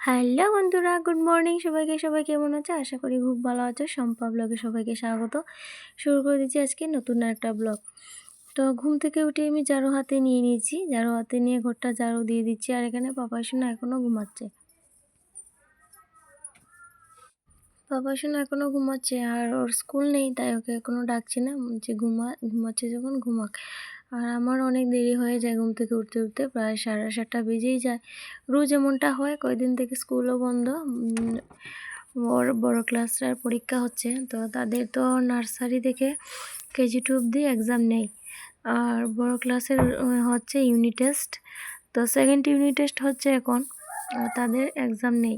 Hello বন্ধুরা, good morning সবাইকে। সবাই কেমন আছে? আশা করি খুব ভালো আছো। শম্পা ব্লগে সবাইকে স্বাগত। শুরু করে দিচ্ছি আজকে নতুন একটা ব্লগ। তো ঘুম থেকে উঠে আমি ঝাড়ু হাতে নিয়ে নিয়েছি। ঝাড়ু হাতে নিয়ে ঘরটা ঝাড়ু দিয়ে দিচ্ছি। আর এখানে পাপাই সোনা এখনও ঘুমাচ্ছে। আর ওর স্কুল নেই, তাই ওকে এখনও ডাকছি না, যে ঘুমাচ্ছে যখন ঘুমাক। আর আমার অনেক দেরি হয়ে যায় ঘুম থেকে উঠতে উঠতে, প্রায় 7:30 বেজেই যায়। রোজ এমনটা হয়। কয়দিন থেকে স্কুলও বন্ধ। ওর বড় ক্লাসটার পরীক্ষা হচ্ছে, তো তাদের তো নার্সারি থেকে KG2 অবধি এক্সাম নেই। আর বড় ক্লাসের হচ্ছে ইউনিট টেস্ট। তো সেকেন্ড ইউনিট টেস্ট হচ্ছে এখন, তাদের এক্সাম নেই।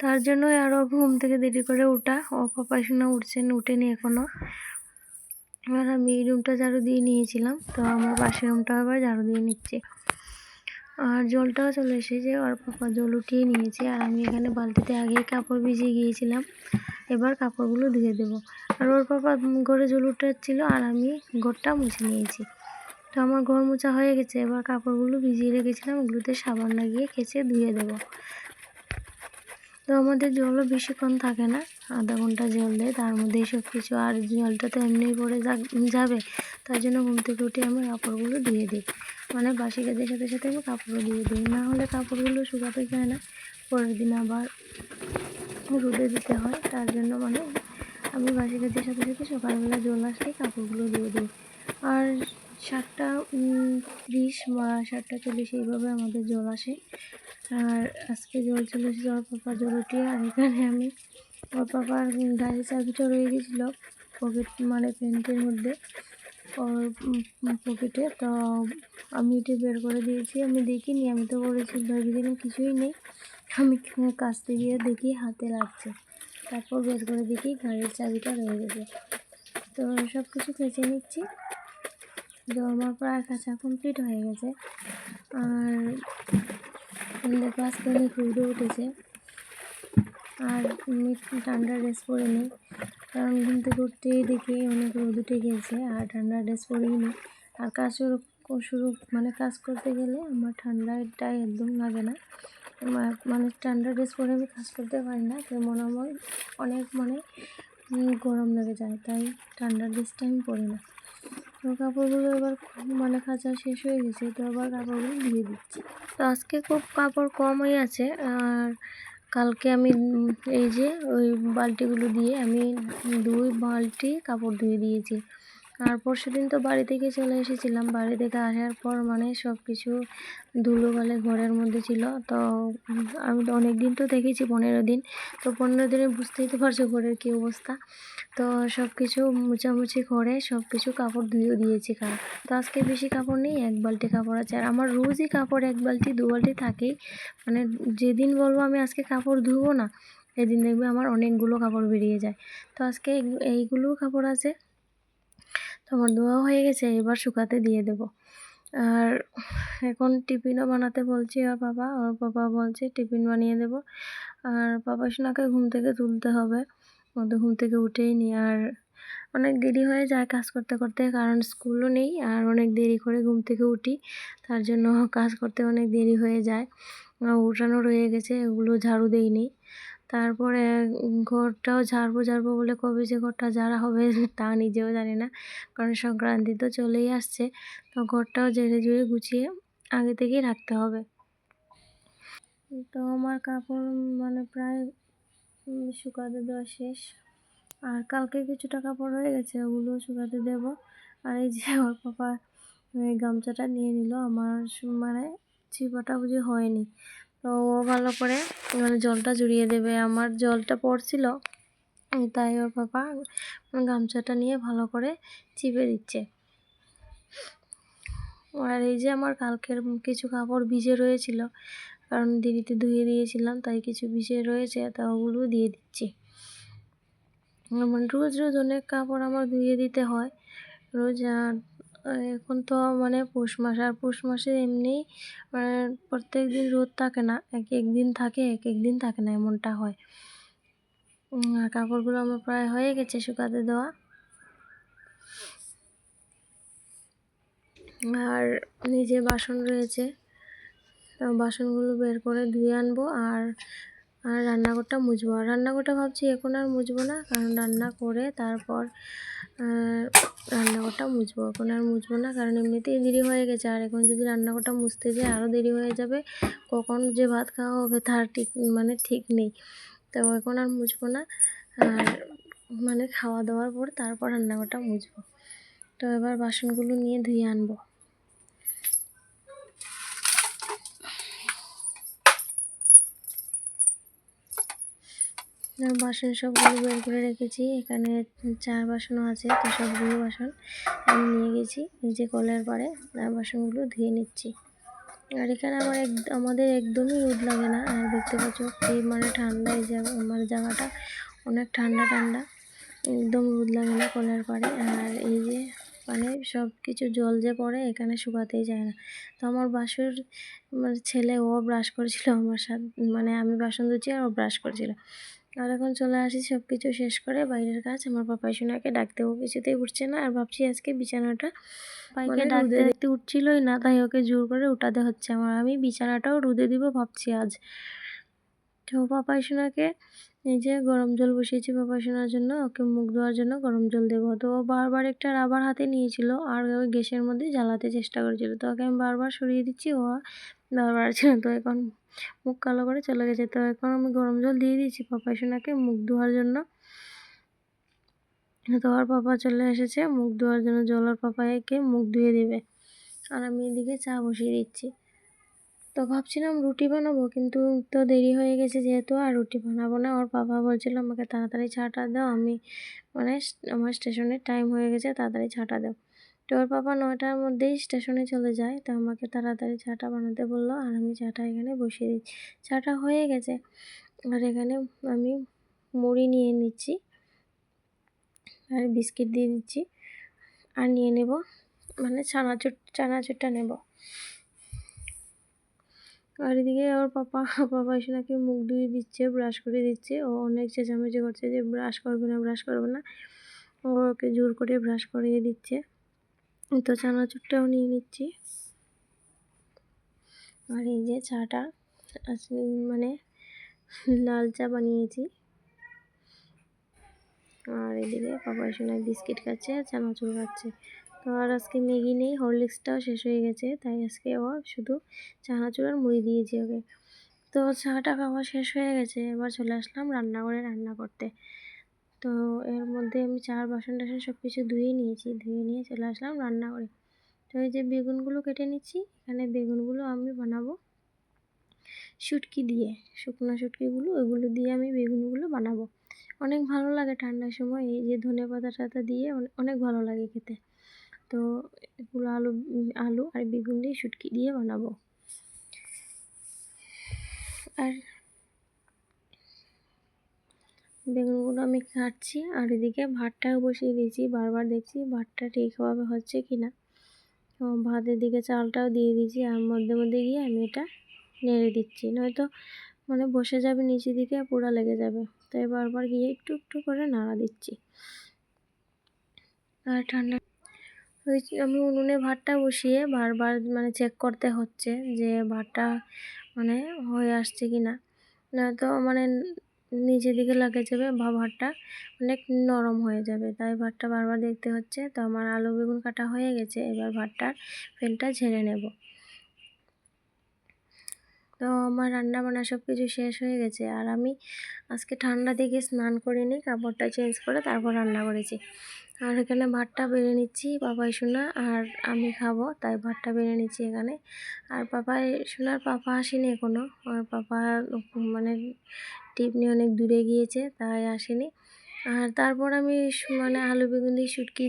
তার জন্য আরও ঘুম থেকে দেরি করে ওঠা। ও পাপাই সোনা উঠেনি এখনও। এবার আমি এই রুমটা ঝাড়ু দিয়ে নিয়েছিলাম, তো আমার পাশের রুমটা আবার ঝাড়ু দিয়ে নিচ্ছি। আর জলটাও চলে এসেছে, আর পাপা জল উঠিয়ে নিয়েছে। আর আমি এখানে বালতিতে আগেই কাপড় ভিজিয়ে গিয়েছিলাম, এবার কাপড়গুলো ধুয়ে দেবো। আর ওর পাপা ঘরে জল উঠাচ্ছিল, আর আমি ঘরটা মুছে নিয়েছি। তো আমার ঘর মোছা হয়ে গেছে। এবার কাপড়গুলো ভিজিয়ে রেখেছিলাম, ওগুলোতে সাবান লাগিয়ে কেচে ধুয়ে দেবো। তো আমাদের জলও বেশিক্ষণ থাকে না, আধা ঘন্টা জল দেয়, তার মধ্যেই সব কিছু। আর জলটা তো এমনিই পড়ে যাবে, তার জন্য ঘুম থেকে উঠে আমি কাপড়গুলো ধুয়ে দিই। মানে বাসি কাজের সাথে সাথে আমি কাপড়ও ধুয়ে দিই, না হলে কাপড়গুলো শুকাতে চায় না, পরের দিন আবার রোদে দিতে হয়। তার জন্য আমি বাসি কাজের সাথে সাথে সকালবেলা জল আসলেই কাপড়গুলো ধুয়ে দিই। আর 7:30 বা 7:40 এইভাবে আমাদের জল আসে। আর আজকে জল চলে এসেছে ওর পাপা জল উঠিয়ে। আর এখানে আমি ওর পাপার গাড়ির চাবিটা রয়ে গেছিলো পকেট, প্যান্টের মধ্যে, ওর পকেটে। তো আমি এটা বের করে দিয়েছি। আমি দেখিনি, আমি তো বলেছি ভেবেছিলাম কিছুই নেই। আমি কাছতে গিয়ে দেখি হাতে লাগছে, তারপর বের করে দেখি গাড়ির চাবিটা রয়ে গেছে। তো সব কিছু কেচে নিচ্ছি। তো আমার প্রায় কাঁচা কমপ্লিট হয়ে গেছে। আর দেখো আজকে অনেক রোদও উঠেছে। আর ঠান্ডা ড্রেস পরে নিই, কারণ ঘুম থেকে উঠতেই দেখি অনেক রোদ উঠে গেছে। আর ঠান্ডা ড্রেস পরেই নিই। আর কাজ শুরু কাজ করতে গেলে আমার ঠান্ডাটা একদম লাগে না। ঠান্ডা ড্রেস পরে আমি কাজ করতে পারি না, কেমন আমার অনেক গরম লেগে যায়, তাই ঠান্ডা ড্রেসটা আমি পরি না। তো কাপড়গুলো এবার কাচা শেষ হয়ে গেছে, তো আবার কাপড়গুলো ধুয়ে দিচ্ছি। তো আজকে খুব কাপড় কম হয়ে আছে। আর কালকে আমি এই যে ওই বালতিগুলো দিয়ে আমি 2 বালতি কাপড় ধুয়ে দিয়েছি। আর পরশুদিন তো বাড়ি থেকে চলে এসেছিলাম। বাড়ি থেকে আসার পর সব কিছু ধুলোবালি ঘরের মধ্যে ছিল। তো আমি তো অনেক দিন তো দেখেছি, 15 দিন। তো 15 দিনে বুঝতেই তো পারছো ঘরের কী অবস্থা। তো সব কিছু মোছামুছি করে সব কিছু কাপড় ধুয়ে দিয়েছি। তো আজকে বেশি কাপড় নেই, 1 বালতি কাপড় আছে। আর আমার রোজই কাপড় 1 বালতি 2 বালতি থাকেই। যেদিন বলবো আমি আজকে কাপড় ধুবো না, সেদিন দেখবে আমার অনেকগুলো কাপড় বেরিয়ে যায়। তো আজকে এইগুলো কাপড় আছে। তো আমার ধোয়া হয়ে গেছে, এবার শুকাতে দিয়ে দেব। আর এখন টিফিনও বানাতে বলছি ওর পাপা বলছে টিফিন বানিয়ে দেব। আর পাপা সোনাকে ঘুম থেকে তুলতে হবে, ও তো ঘুম থেকে উঠেই নি। আর অনেক দেরি হয়ে যায় কাজ করতে করতে, কারণ স্কুলও নেই। আর অনেক দেরি করে ঘুম থেকে উঠি, তার জন্য কাজ করতে অনেক দেরি হয়ে যায়। উঠানো রয়ে গেছে, এগুলো ঝাড়ু দেইনি। তারপরে ঘরটাও ঝাড়বো বলে কবে যে ঘরটা ঝাড়া হবে তা নিজেও জানি না, কারণ সংক্রান্তি তো চলেই আসছে। তো ঘরটাও ঝেড়ে গুছিয়ে আগে থেকেই রাখতে হবে। তো আমার কাপড় প্রায় শুকাতে দেওয়া শেষ। আর কালকে কিছুটা কাপড় হয়ে গেছে, ওগুলো শুকাতে দেব। আর এই যে ওর পাপা গামছাটা নিয়ে নিল, আমার চিপাটা বুঝি হয়নি। তো ও ভালো করে জলটা জড়িয়ে দেবে। আমার জলটা পড়ছিল, তাই ওর পাপা গামছাটা নিয়ে ভালো করে চিপে দিচ্ছে। আর এই যে আমার কালকের কিছু কাপড় ভিজে রয়েছিল, কারণ দেরিতে ধুয়ে দিয়েছিলাম, তাই কিছু ভিজে রয়েছে, তা ওগুলো দিয়ে দিচ্ছি। রোজ অনেক কাপড় আমার ধুয়ে দিতে হয় রোজ। এখন তো পৌষ মাস, আর পৌষ মাসে এমনি প্রত্যেক দিন রোদ থাকে না, এক দিন থাকে, এক দিন থাকে না, এমনটা হয়। আর কাপড়গুলো আমার প্রায় হয়ে গেছে শুকাতে দেওয়া। আর নিজে বাসন রয়েছে, বাসনগুলো বের করে ধুয়ে আনবো আর রান্নাঘরটা মুছবো। আর রান্নাঘরটা ভাবছি এখন আর মুছবো না, কারণ রান্না করে তারপর রান্নাঘরটা মুছবো। এখন আর মুছবো না, কারণ এমনিতেই দেরি হয়ে গেছে। আর এখন যদি রান্নাঘরটা মুছতে যাই আরও দেরি হয়ে যাবে, কখন যে ভাত খাওয়া হবে তার ঠিক নেই। তো এখন আর মুছবো না, আর খাওয়া দাওয়ার পর তারপর রান্নাঘরটা মুছবো। তো এবার বাসনগুলো নিয়ে ধুয়ে আনবো। বাসন সবগুলো বের করে রেখেছি, এখানে 4 বাসনও আছে। তো সবগুলো বাসন আমি নিয়ে গেছি নিচে কলের পাড়ে, আর বাসনগুলো ধুয়ে নিচ্ছি। আর এখানে আমাদের একদমই রোদ লাগে না। আর দেখতে পাচ্ছ কি ঠান্ডা, এই জায়গাটা অনেক ঠান্ডা, একদম রোদ লাগে না কলের পাড়ে। আর এই যে সব কিছু জল যে পড়ে এখানে শুকাতেই যায় না। তো আমার বাসুর ছেলে ও ব্রাশ করেছিল আমার সাথে, আমি বাসন ধুচ্ছি আর ও ব্রাশ করেছিল। আর এখন চলে আসি সব কিছু শেষ করে বাইরের কাজ। আমার পাপাই সোনাকে ডাকতে, ও কিছুতেই উঠছে না। আর ভাবছি আজকে বিছানাটা পাইকে ডাকতে দেখতে উঠছিলই না, তাই ওকে জোর করে উঠাতে হচ্ছে আমার। আমি বিছানাটাও রোদে দিব ভাবছি আজ। তো পাপাই সোনাকে এই যে গরম জল বসিয়েছি পাপাই সোনার জন্য, ওকে মুখ ধোয়ার জন্য গরম জল দেবো। তো ও বারবার একটা রাবার হাতে নিয়েছিল আর ওই গ্যাসের মধ্যে জ্বালাতে চেষ্টা করেছিল। তো ওকে আমি বারবার সরিয়ে দিচ্ছি, ও বারবার ছিল। তো এখন মুখ কালো করে চলে গেছে। তো এখন আমি গরম জল দিয়ে দিয়েছি পাপাই সোনাকে মুখ ধোয়ার জন্য। তো আর পাপা চলে এসেছে মুখ ধোয়ার জন্য, জল আর পাপাইকে মুখ ধুয়ে দেবে। আর আমি এদিকে চা বসিয়ে দিচ্ছি। তো ভাবছিলাম রুটি বানাবো, কিন্তু তো দেরি হয়ে গেছে যেহেতু আর রুটি বানাবো না। ওর পাপা বলছিল আমাকে তাড়াতাড়ি চাটা দাও, আমি আমার স্টেশনের টাইম হয়ে গেছে, তাড়াতাড়ি চাটা দাও। তো ওর পাপা 9টার মধ্যেই স্টেশনে চলে যায়। তো আমাকে তাড়াতাড়ি চাটা বানাতে বললো, আর আমি চাটা এখানে বসিয়ে দিচ্ছি। চাটা হয়ে গেছে, আর এখানে আমি মুড়ি নিয়ে নিচ্ছি আর বিস্কিট দিয়ে দিচ্ছি, আর নিয়ে নেব চানাচুরটা নেব। আর এদিকে ওর পাপা এসে নাকি মুখ ধুয়ে দিচ্ছে, ব্রাশ করে দিচ্ছে। ও অনেক চেঁচামেচি করছে যে ব্রাশ করবে না। ওকে জোর করে ব্রাশ করিয়ে দিচ্ছে। তো চানাচুরটাও নিয়ে নিচ্ছি। আর এই যে চাটা লাল চা বানিয়েছি। আর এদিকে পাপা এসে বিস্কিট খাচ্ছে আর চানাচুর খাচ্ছে। তো আর আজকে ম্যাগি নেই, হরলিক্সটাও শেষ হয়ে গেছে, তাই আজকে ও শুধু চানাচুর আর মুড়ি দিয়েছি ওকে। তো চাটা খাওয়া শেষ হয়ে গেছে, এবার চলে আসলাম রান্নাঘরে রান্না করতে। তো এর মধ্যে আমি 4 বাসন টাসন সব কিছু ধুয়ে নিয়ে চলে আসলাম রান্নাঘরে। তো এই যে বেগুনগুলো কেটে নিচ্ছি, এখানে বেগুনগুলো আমি বানাবো শুটকি দিয়ে, শুকনো শুটকিগুলো ওইগুলো দিয়ে আমি বেগুনগুলো বানাবো। অনেক ভালো লাগে ঠান্ডার সময়, এই যে ধনেপাতা টাতা দিয়ে অনেক ভালো লাগে খেতে। তো এগুলো আলু আর বেগুন দিয়ে শুটকি দিয়ে বানাবো। আর বেগুনগুলো আমি কাটছি, আর এদিকে ভাতটাও বসিয়ে দিয়েছি। বারবার দেখছি ভাতটা ঠিকভাবে হচ্ছে কি না। ভাতের দিকে চালটাও দিয়ে দিয়েছি, আর মধ্যে গিয়ে আমি এটা নেড়ে দিচ্ছি, নয়তো বসে যাবে নিচের দিকে, পোড়া লেগে যাবে। তাই বারবার গিয়ে একটু করে নাড়া দিচ্ছি। আর আমি উনুনে ভাতটা বসিয়ে বারবার চেক করতে হচ্ছে যে ভাতটা হয়ে আসছে কি না, নয়তো নিচের দিকে লাগে যাবে বা ভাতটা অনেক নরম হয়ে যাবে। তাই ভাতটা বারবার দেখতে হচ্ছে। তো আমার আলু বেগুন কাটা হয়ে গেছে, এবার ভাতটার ফেলটা ঝেড়ে নেব। তো আমার রান্না বান্না সব কিছু শেষ হয়ে গেছে। আর আমি আজকে ঠান্ডা থেকে স্নান করিনি, কাপড়টা চেঞ্জ করে তারপর রান্না করেছি। আর এখানে ভাতটা বেড়ে নিচ্ছি, পাপাই সোনা আর আমি খাবো, তাই ভাতটা বেড়ে নিচ্ছি এখানে। আর পাপাই সোনার পাপা আসেনি এখনও, আর পাপা টিপ নিয়ে অনেক দূরে গিয়েছে, তাই আসেনি। আর তারপর আমি আলু বেগুন দিয়ে শুটকি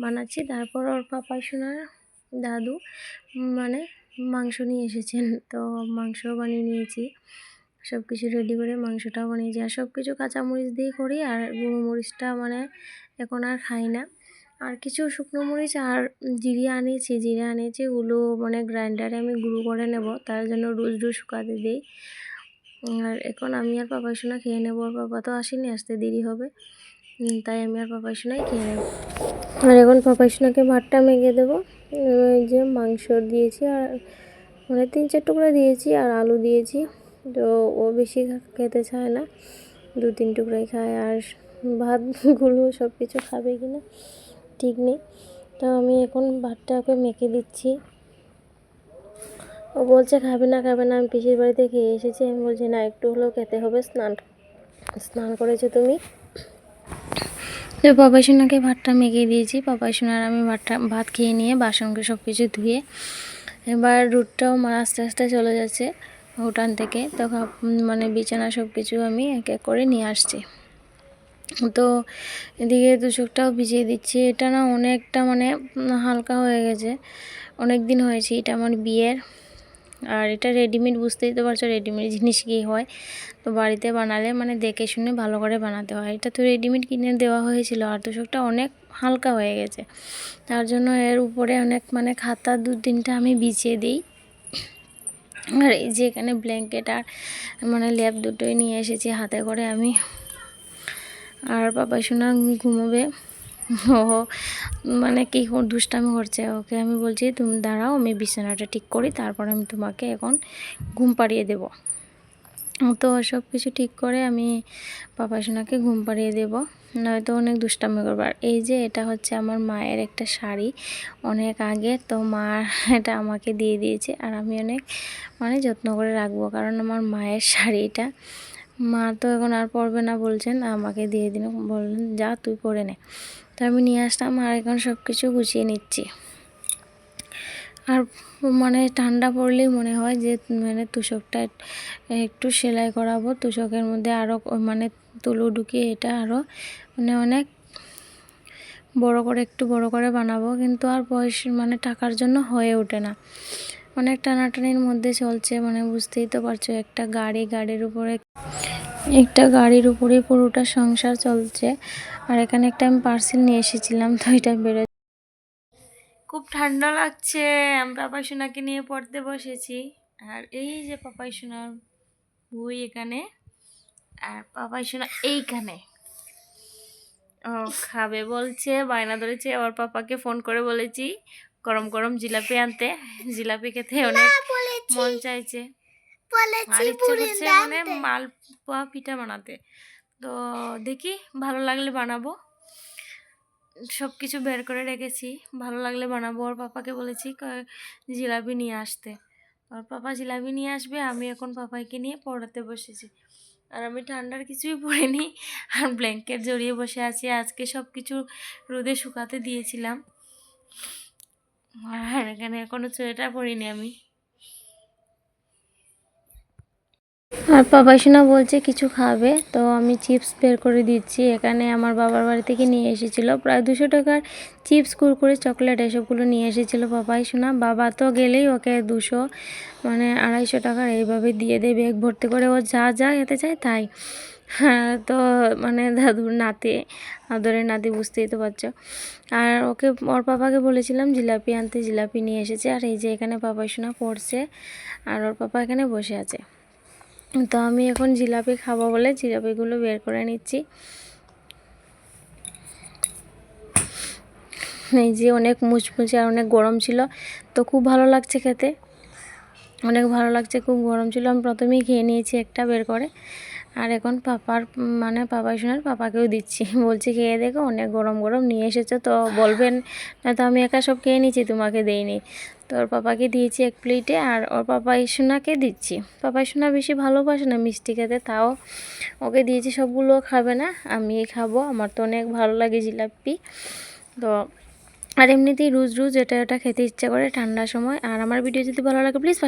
বানাচ্ছি। তারপর ওর পাপাই সোনার দাদু মাংস নিয়ে এসেছেন, তো মাংসও বানিয়ে নিয়েছি। সব কিছু রেডি করে মাংসটাও বানিয়েছি। আর সব কিছু কাঁচামরিচ দিয়ে করি, আর গুঁড়ো মরিচটা এখন আর খাই না। আর কিছু শুকনো মরিচ আর জিরে আনিয়েছি, ওগুলো গ্রাইন্ডারে আমি গুঁড়ো করে নেব, তার জন্য রোজ শুকাতে দিই। আর এখন আমি আর পাপাই সোনা খেয়ে নেবো। আর পাপা তো আসেনি, আসতে দেরি হবে, তাই আমি আর পাপাই সোনাই খেয়ে নেব। আর এখন পাপাই সোনাকে ভাতটা মেখে দেবো। এই যে মাংস দিয়েছি, আর মানে 3-4 টুকরা দিয়েছি আর আলু দিয়েছি। তো ও বেশি খেতে চায় না, 2-3 টুকরাই খায়। আর ভাতগুলো সব কিছু খাবে কি না ঠিক নেই। তো আমি এখন ভাতটা ওকে মেখে দিচ্ছি। ও বলছে খাবে না খাবে না, আমি পিসির বাড়িতে খেয়ে এসেছি। আমি বলছি না, একটু হলেও খেতে হবে, স্নান করেছো তুমি। তো পাপাই সোনাকে ভাতটা মেখে দিয়েছি। পাপাই সোনার আমি ভাত খেয়ে নিয়ে বাসনকে সব কিছু ধুয়ে এবার রুটটাও আস্তে আস্তে চলে যাচ্ছে উঠান থেকে। তো মানে বিছানা সব কিছু আমি এক এক করে নিয়ে আসছি। তো এদিকে তোশকটাও ভিজিয়ে দিচ্ছি। এটা না অনেকটা মানে হালকা হয়ে গেছে, অনেক দিন হয়েছে, এটা আমার বিয়ের। আর এটা রেডিমেড, বুঝতেই তো পারছো রেডিমেড জিনিস কী হয়। তো বাড়িতে বানালে মানে দেখে শুনে ভালো করে বানাতে হয়। এটা তো রেডিমেড কিনে দেওয়া হয়েছিল, আর তোশকটা অনেক হালকা হয়ে গেছে, তার জন্য এর উপরে অনেক মানে খাতা 2-3টা আমি বিছিয়ে দিই। আর এই যে এখানে ব্ল্যাঙ্কেট আর মানে ল্যাপ দুটোই নিয়ে এসেছি হাতে করে আমি। আর পাপাই সোনা ঘুমোবে, ও মানে কি দুষ্টামি করছে। ওকে আমি বলছি তুমি দাঁড়াও, আমি বিছানাটা ঠিক করি, তারপর আমি তোমাকে এখন ঘুম পাড়িয়ে দেব। তো সব কিছু ঠিক করে আমি পাপাই সোনাকে ঘুম পাড়িয়ে দেব, নয়তো অনেক দুষ্টামি করবে। আর এই যে এটা হচ্ছে আমার মায়ের একটা শাড়ি, অনেক আগে, তো মা এটা আমাকে দিয়ে দিয়েছে। আর আমি অনেক মানে যত্ন করে রাখবো, কারণ আমার মায়ের শাড়িটা মা তো এখন আর পরবে না বলছেন, আমাকে দিয়ে দিন, বললেন যা তুই পরে নে। তো আমি নিয়ে আসলাম আর এখন সব কিছু গুছিয়ে নিচ্ছি। আর মানে ঠান্ডা পড়লেই মনে হয় যে মানে তোশকটা একটু সেলাই করাবো, তোশকের মধ্যে আরও মানে তুলো ঢুকিয়ে এটা আরও মানে অনেক বড় করে, একটু বড় করে বানাবো, কিন্তু আর পয়সা মানে টাকার জন্য হয়ে ওঠে না, অনেক টানাটানির মধ্যে চলছে। মানে বুঝতেই তো পারছো, একটা গাড়ির উপরেই পুরোটা সংসার চলছে। আর এখানে একটা আমি পার্সেল নিয়ে এসেছিলাম, তো এটা বেরো, খুব ঠান্ডা লাগছে। আমি পাপাই সোনাকে নিয়ে পড়তে বসেছি। আর এই যে পাপাই সোনার বই এখানে, আর পাপাই সোনা এইখানে ও খাবে বলছে, বায়না ধরেছে। ওর পাপাকে ফোন করে বলেছি গরম গরম জিলাপি আনতে, জিলাপি খেতে অনেক মন চাইছে, আর ইচ্ছে করছে মানে মালপোয়া পিঠা বানাতে। তো দেখি ভালো লাগলে বানাবো, সব কিছু বের করে রেখেছি, ভালো লাগলে বানাবো। ওর পাপাকে বলেছি জিলাপি নিয়ে আসতে, ওর পাপা জিলাপি নিয়ে আসবে। আমি এখন পাপাইকে নিয়ে পড়াতে বসেছি, আর আমি ঠান্ডার কিছুই পরিনি, আর ব্ল্যাঙ্কেট জড়িয়ে বসে আছি। আজকে সব কিছু রোদে শুকাতে দিয়েছিলাম, আর এখানে এখনো সোয়েটার পরিনি আমি। আর পাপাই সোনা বলছে কিছু খাবে, তো আমি চিপস বের করে দিচ্ছি। এখানে আমার বাবার বাড়ি থেকে নিয়ে এসেছিলো প্রায় 200 টাকার চিপস, কুরকুরে, চকলেট এসবগুলো নিয়ে এসেছিলো পাপাই সোনা। বাবা তো গেলেই ওকে 200 মানে 250 টাকার এইভাবে দিয়ে দেয় ব্যাগ ভর্তি করে, ও যা যা খেতে চায় তাই। হ্যাঁ, তো মানে দাদুর নাতি, আদরের নাতি, বুঝতেই তো পারছো। আর ওর পাপাকে বলেছিলাম জিলাপি আনতে, জিলাপি নিয়ে এসেছে। আর এই যে এখানে পাপাই সোনা পড়ছে, আর ওর পাপা এখানে বসে আছে। তো আমি এখন জিলাপি খাবো বলে জিলাপিগুলো বের করে নিচ্ছি। এই যে অনেক মুচমুচে আর অনেক গরম ছিল, তো খুব ভালো লাগছে খেতে, অনেক ভালো লাগছে, খুব গরম ছিল। আমি প্রথমেই খেয়ে নিয়েছি একটা বের করে, আর এখন মানে পাপাই সোনার পাপাকেও দিচ্ছি, বলছি খেয়ে দেখো, অনেক গরম গরম নিয়ে এসেছো, তো বলবেন না তো আমি একা সব খেয়ে নিয়েছি, তোমাকে দেইনি। তো ওর পাপাকে দিয়েছি এক প্লেটে, আর ওর পাপাই সোনাকে দিচ্ছি। পাপাই সোনা বেশি ভালোবাসে না মিষ্টি খেতে, তাও ওকে দিয়েছি। সবগুলো খাবে না, আমি খাবো, আমার তো অনেক ভালো লাগে জিলাপি। তো আর এমনিতেই রোজ রোজ এটা খেতে ইচ্ছা করে ঠান্ডার সময়। আর আমার ভিডিও যদি ভালো লাগে প্লিজ